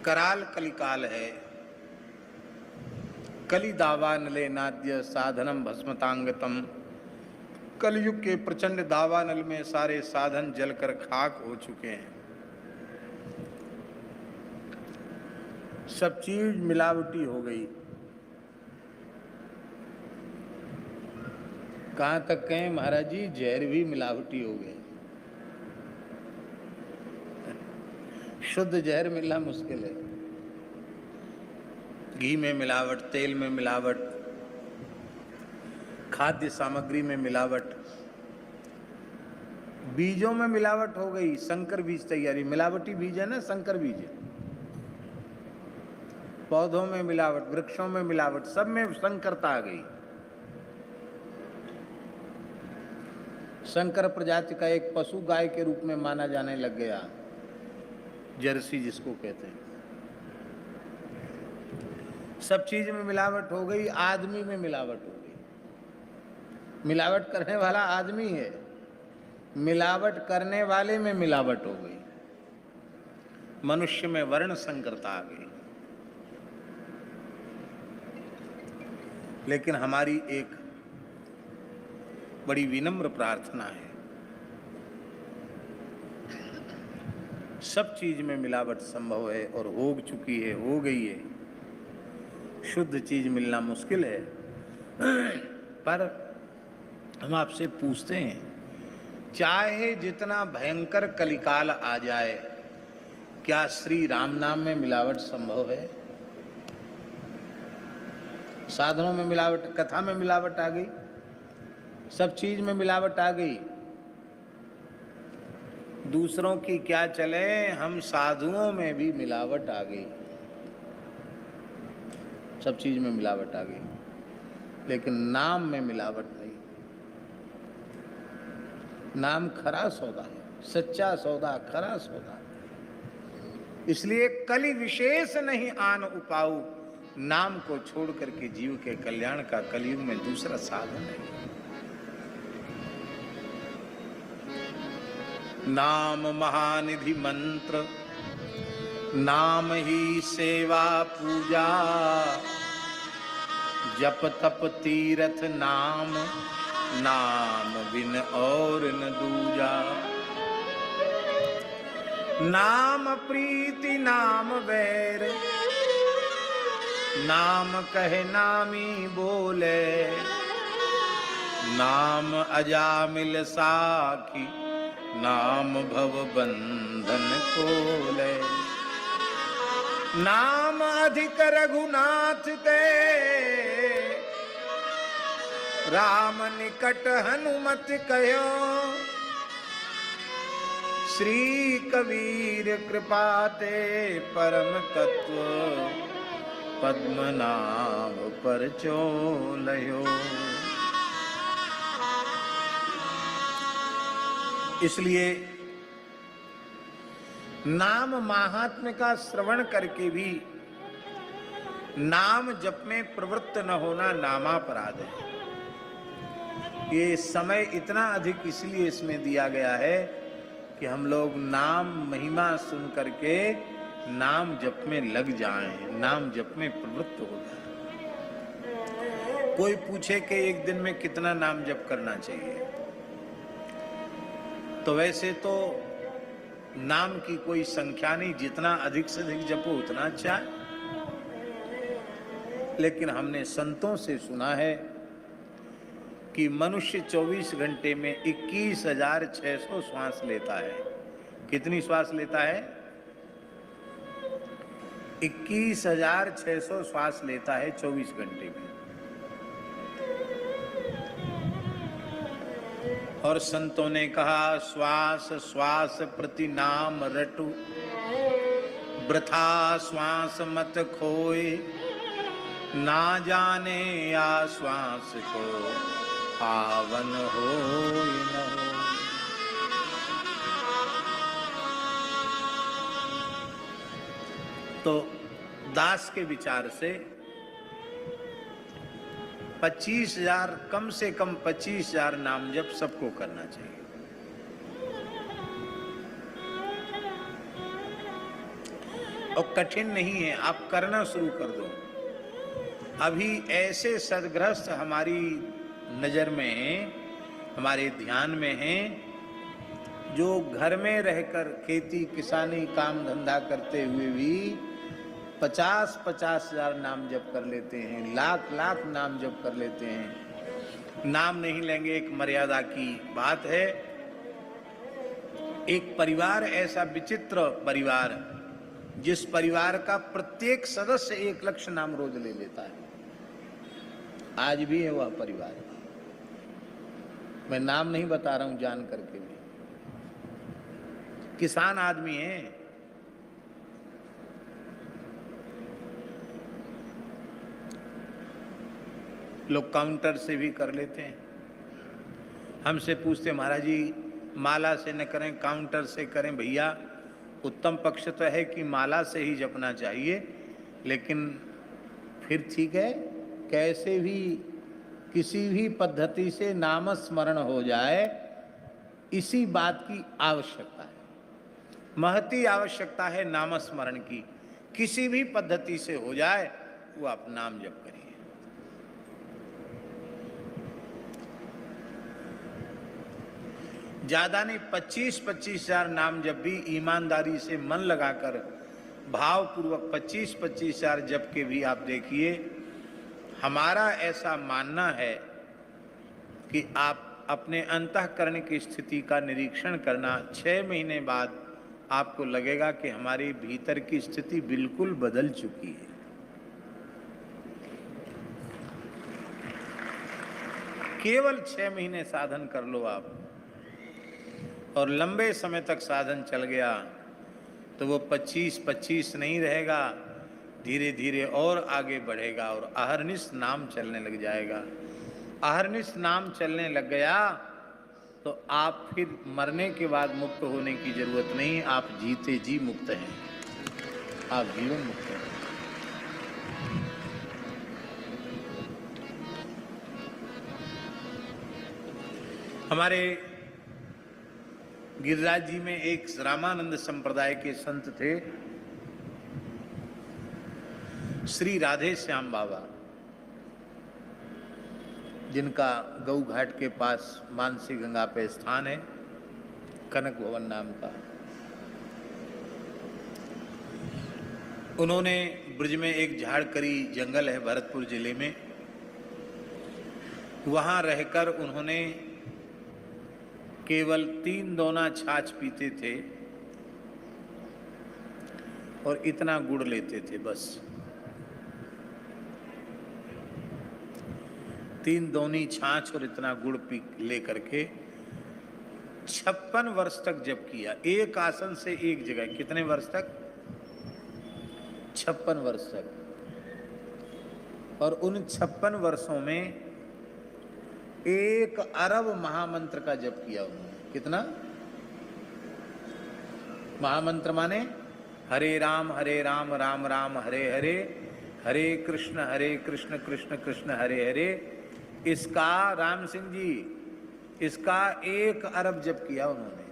कराल कलिकाल है। कलि दावानले नाद्य साधनम भस्मतांगतम। कलयुग के प्रचंड दावानल में सारे साधन जलकर खाक हो चुके हैं। सब चीज मिलावटी हो गई। कहां तक कहें महाराज जी, जहर भी मिलावटी हो गए। शुद्ध जहर मिलना मुश्किल है। घी में मिलावट, तेल में मिलावट, खाद्य सामग्री में मिलावट, बीजों में मिलावट हो गई। संकर बीज तैयारी, मिलावटी बीज है ना, संकर बीज है। पौधों में मिलावट, वृक्षों में मिलावट, सब में संकरता आ गई। संकर प्रजाति का एक पशु गाय के रूप में माना जाने लग गया, जर्सी जिसको कहते हैं। सब चीज में मिलावट हो गई। आदमी में मिलावट हो गई। मिलावट करने वाला आदमी है, मिलावट करने वाले में मिलावट हो गई। मनुष्य में वर्ण संकरता आ गई। लेकिन हमारी एक बड़ी विनम्र प्रार्थना है, सब चीज में मिलावट संभव है और हो चुकी है, हो गई है। शुद्ध चीज मिलना मुश्किल है। पर हम आपसे पूछते हैं, चाहे जितना भयंकर कलिकाल आ जाए, क्या श्री राम नाम में मिलावट संभव है? साधनों में मिलावट, कथा में मिलावट आ गई, सब चीज में मिलावट आ गई। दूसरों की क्या चले, हम साधुओं में भी मिलावट आ गई। सब चीज में मिलावट आ गई, लेकिन नाम में मिलावट नहीं। नाम खरा सौदा है, सच्चा सौदा, खरा सौदा। इसलिए कलि विशेष नहीं आन उपाऊ, नाम को छोड़ करके जीव के कल्याण का कलयुग में दूसरा साधन है। नाम महानिधि मंत्र, नाम ही सेवा पूजा। जप तप तीरथ नाम, नाम बिन और न दूजा। नाम प्रीति नाम वैर, नाम कहे नामी बोले। नाम अजामिल साखी, नाम भव बंधन खोले। नाम अधिक रघुनाथ ते, राम निकट हनुमत कहो। श्री कबीर कृपाते परम तत्व, पद्मनाभ पर चोलयो। इसलिए नाम महात्म्य का श्रवण करके भी नाम जप में प्रवृत्त न होना नामापराध है। ये समय इतना अधिक इसलिए इसमें दिया गया है कि हम लोग नाम महिमा सुन करके नाम जप में लग जाएं, नाम जप में प्रवृत्त हो जाएं। कोई पूछे कि एक दिन में कितना नाम जप करना चाहिए, तो वैसे तो नाम की कोई संख्या नहीं, जितना अधिक से अधिक जपो उतना अच्छा है। लेकिन हमने संतों से सुना है कि मनुष्य 24 घंटे में 21,600 श्वास लेता है। कितनी श्वास लेता है? 21,600 श्वास लेता है 24 घंटे में। और संतों ने कहा, श्वास श्वास प्रति नाम रटु, वृथा श्वास मत खोए। ना जाने या श्वास को, पावन होय न होय। तो दास के विचार से 25,000, कम से कम 25,000 नाम जप सबको करना चाहिए। और कठिन नहीं है, आप करना शुरू कर दो। अभी ऐसे सदगृहस्थ हमारी नजर में हैं, हमारे ध्यान में हैं, जो घर में रहकर खेती किसानी काम धंधा करते हुए भी 50-50 हजार नाम जप कर लेते हैं, लाख नाम जप कर लेते हैं। नाम नहीं लेंगे, एक मर्यादा की बात है। एक परिवार ऐसा विचित्र परिवार, जिस परिवार का प्रत्येक सदस्य 1 लाख नाम रोज ले लेता है, आज भी है वह परिवार। मैं नाम नहीं बता रहा हूं जान करके भी, किसान आदमी है, लोग काउंटर से भी कर लेते हैं। हमसे पूछते महाराज जी माला से न करें काउंटर से करें? भैया उत्तम पक्ष तो है कि माला से ही जपना चाहिए, लेकिन फिर ठीक है, कैसे भी किसी भी पद्धति से नाम स्मरण हो जाए, इसी बात की आवश्यकता है, महती आवश्यकता है नाम स्मरण की। किसी भी पद्धति से हो जाए वो आप नाम जप करिए। ज्यादा नहीं, 25-25 हजार नाम जब भी ईमानदारी से मन लगाकर भावपूर्वक 25-25 हजार जप के भी आप देखिए। हमारा ऐसा मानना है कि आप अपने अंतःकरण की स्थिति का निरीक्षण करना, 6 महीने बाद आपको लगेगा कि हमारे भीतर की स्थिति बिल्कुल बदल चुकी है। केवल 6 महीने साधन कर लो आप, और लंबे समय तक साधन चल गया तो वो 25-25 नहीं रहेगा, धीरे धीरे और आगे बढ़ेगा और अहरनिश नाम चलने लग जाएगा। अहरनिश नाम चलने लग गया तो आप फिर मरने के बाद मुक्त होने की जरूरत नहीं, आप जीते जी मुक्त हैं, आप जीवन मुक्त हैं। हमारे गिरिराज जी में एक रामानंद संप्रदाय के संत थे, श्री राधे श्याम बाबा, जिनका गौ घाट के पास मानसी गंगा पे स्थान है, कनक भवन नाम का। उन्होंने ब्रज में एक झाड़करी जंगल है भरतपुर जिले में, वहां रहकर उन्होंने केवल 3 दोना छाछ पीते थे और इतना गुड़ लेते थे, बस 3 दोनी छाछ और इतना गुड़ पी ले करके 56 वर्ष तक जप किया, एक आसन से एक जगह। कितने वर्ष तक? 56 वर्ष तक। और उन 56 वर्षों में 1 अरब महामंत्र का जप किया उन्होंने। कितना? महामंत्र माने हरे राम राम राम हरे हरे, हरे कृष्ण कृष्ण कृष्ण हरे हरे। इसका राम सिंह जी, इसका 1 अरब जप किया उन्होंने।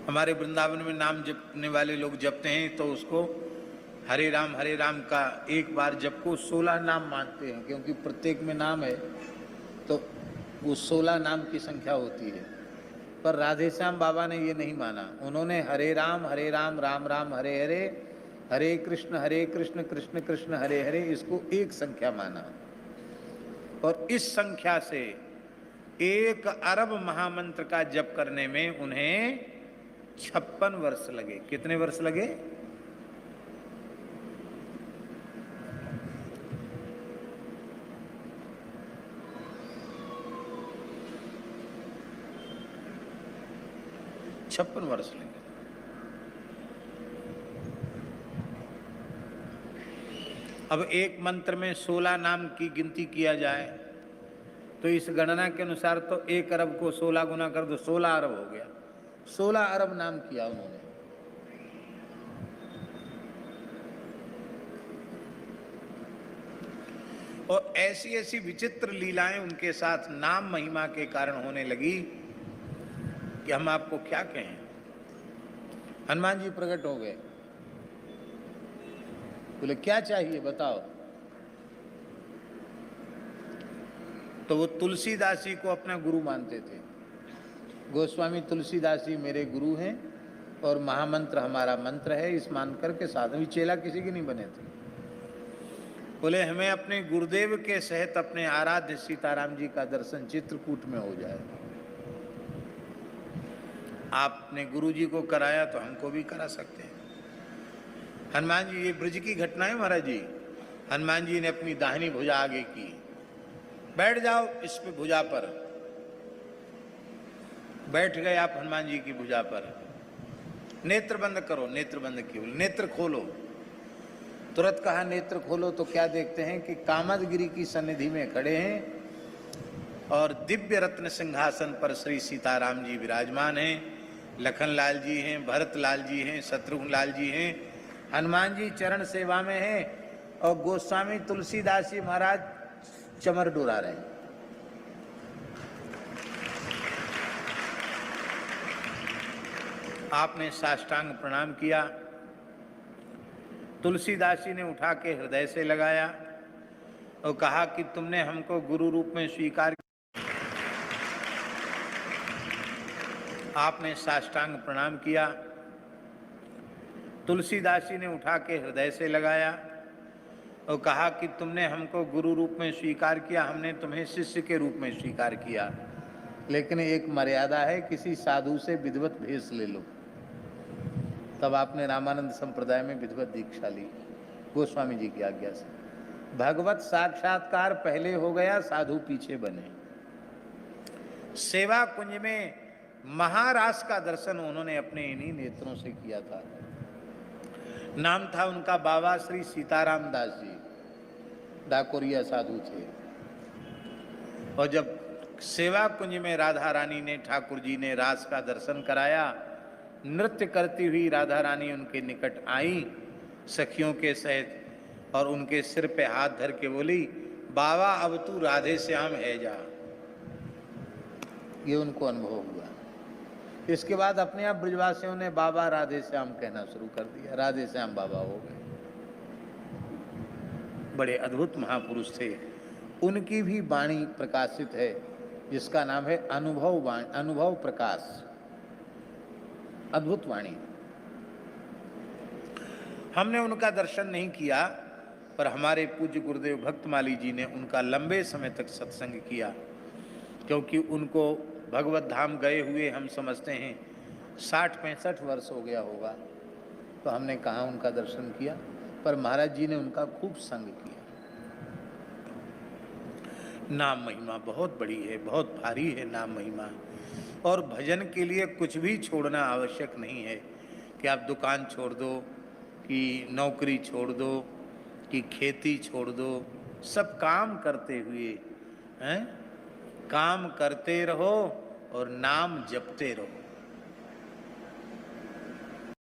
हमारे वृंदावन में नाम जपने वाले लोग जपते हैं तो उसको हरे राम का 1 बार जप को 16 नाम मानते हैं, क्योंकि प्रत्येक में नाम है तो वो 16 नाम की संख्या होती है। पर राधेश्याम बाबा ने ये नहीं माना, उन्होंने हरे राम राम राम हरे हरे, हरे कृष्ण कृष्ण कृष्ण हरे हरे, इसको 1 संख्या माना। और इस संख्या से 1 अरब महामंत्र का जप करने में उन्हें 56 वर्ष लगे। कितने वर्ष लगे? छप्पन वर्ष लगे। अब एक मंत्र में 16 नाम की गिनती किया जाए तो इस गणना के अनुसार तो 1 अरब को 16 गुना कर दो, 16 अरब हो गया। 16 अरब नाम किया उन्होंने। और ऐसी ऐसी विचित्र लीलाएं उनके साथ नाम महिमा के कारण होने लगी कि हम आपको क्या कहें। हनुमान जी प्रकट हो गए, बोले क्या चाहिए बताओ। तो वो तुलसीदास जी को अपना गुरु मानते थे। गोस्वामी तुलसीदास जी मेरे गुरु हैं और महामंत्र हमारा मंत्र है, इस मान करके साधु चेला किसी के नहीं बने थे। बोले हमें अपने गुरुदेव के सहित अपने आराध्य सीताराम जी का दर्शन चित्रकूट में हो जाए। आपने गुरु जी को कराया तो हमको भी करा सकते हैं। हनुमान जी, ये ब्रज की घटना है महाराज जी। हनुमान जी ने अपनी दाहिनी भुजा आगे की, बैठ जाओ इस पे भुजा पर। बैठ गए आप हनुमान जी की भुजा पर। नेत्र बंद करो, नेत्र बंद किए, बोले नेत्र खोलो। तुरंत कहा नेत्र खोलो, तो क्या देखते हैं कि कामदगिरी की सन्निधि में खड़े हैं और दिव्य रत्न सिंहासन पर श्री सीताराम जी विराजमान हैं। लखन लाल जी हैं, भरत लाल जी हैं, शत्रुघ्न लाल जी हैं। हनुमान जी चरण सेवा में हैं और गोस्वामी तुलसीदास जी महाराज चमर डुरा रहे हैं। आपने साष्टांग प्रणाम किया। तुलसीदास जी ने उठा के हृदय से लगाया और कहा कि तुमने हमको गुरु रूप में स्वीकार किया। आपने साष्टांग प्रणाम किया। तुलसीदास जी ने उठा के हृदय से लगाया और कहा कि तुमने हमको गुरु रूप में स्वीकार किया, हमने तुम्हें शिष्य के रूप में स्वीकार किया, लेकिन एक मर्यादा है, किसी साधु से विधिवत भेष ले लो। तब आपने रामानंद संप्रदाय में विधिवत दीक्षा ली गोस्वामी जी की आज्ञा से। भगवत साक्षात्कार पहले हो गया, साधु पीछे बने। सेवा कुंज में महारास का दर्शन उन्होंने अपने इन्हीं नेत्रों से किया था। नाम था उनका बाबा श्री सीताराम दास जी, डाकोरिया साधु थे। और जब सेवा कुंज में राधा रानी ने, ठाकुर जी ने रास का दर्शन कराया, नृत्य करती हुई राधा रानी उनके निकट आई सखियों के सहित और उनके सिर पे हाथ धर के बोली, बाबा अब तू राधे श्याम है जा। ये उनको अनुभव हुआ। इसके बाद अपने आप ब्रजवासियों ने बाबा राधे श्याम कहना शुरू कर दिया, राधे श्याम बाबा हो गए। बड़े अद्भुत महापुरुष थे। उनकी भी वाणी प्रकाशित है जिसका नाम है अनुभव वाणी, अनुभव प्रकाश। अद्भुत वाणी। हमने उनका दर्शन नहीं किया, पर हमारे पूज्य गुरुदेव भक्तमाली जी ने उनका लंबे समय तक सत्संग किया, क्योंकि उनको भगवत धाम गए हुए हम समझते हैं 60-65 वर्ष हो गया होगा। तो हमने कहाँ उनका दर्शन किया, पर महाराज जी ने उनका खूब संग किया। नाम महिमा बहुत बड़ी है, बहुत भारी है नाम महिमा। और भजन के लिए कुछ भी छोड़ना आवश्यक नहीं है कि आप दुकान छोड़ दो, कि नौकरी छोड़ दो, कि खेती छोड़ दो। सब काम करते हुए हैं, काम करते रहो और नाम जपते रहो।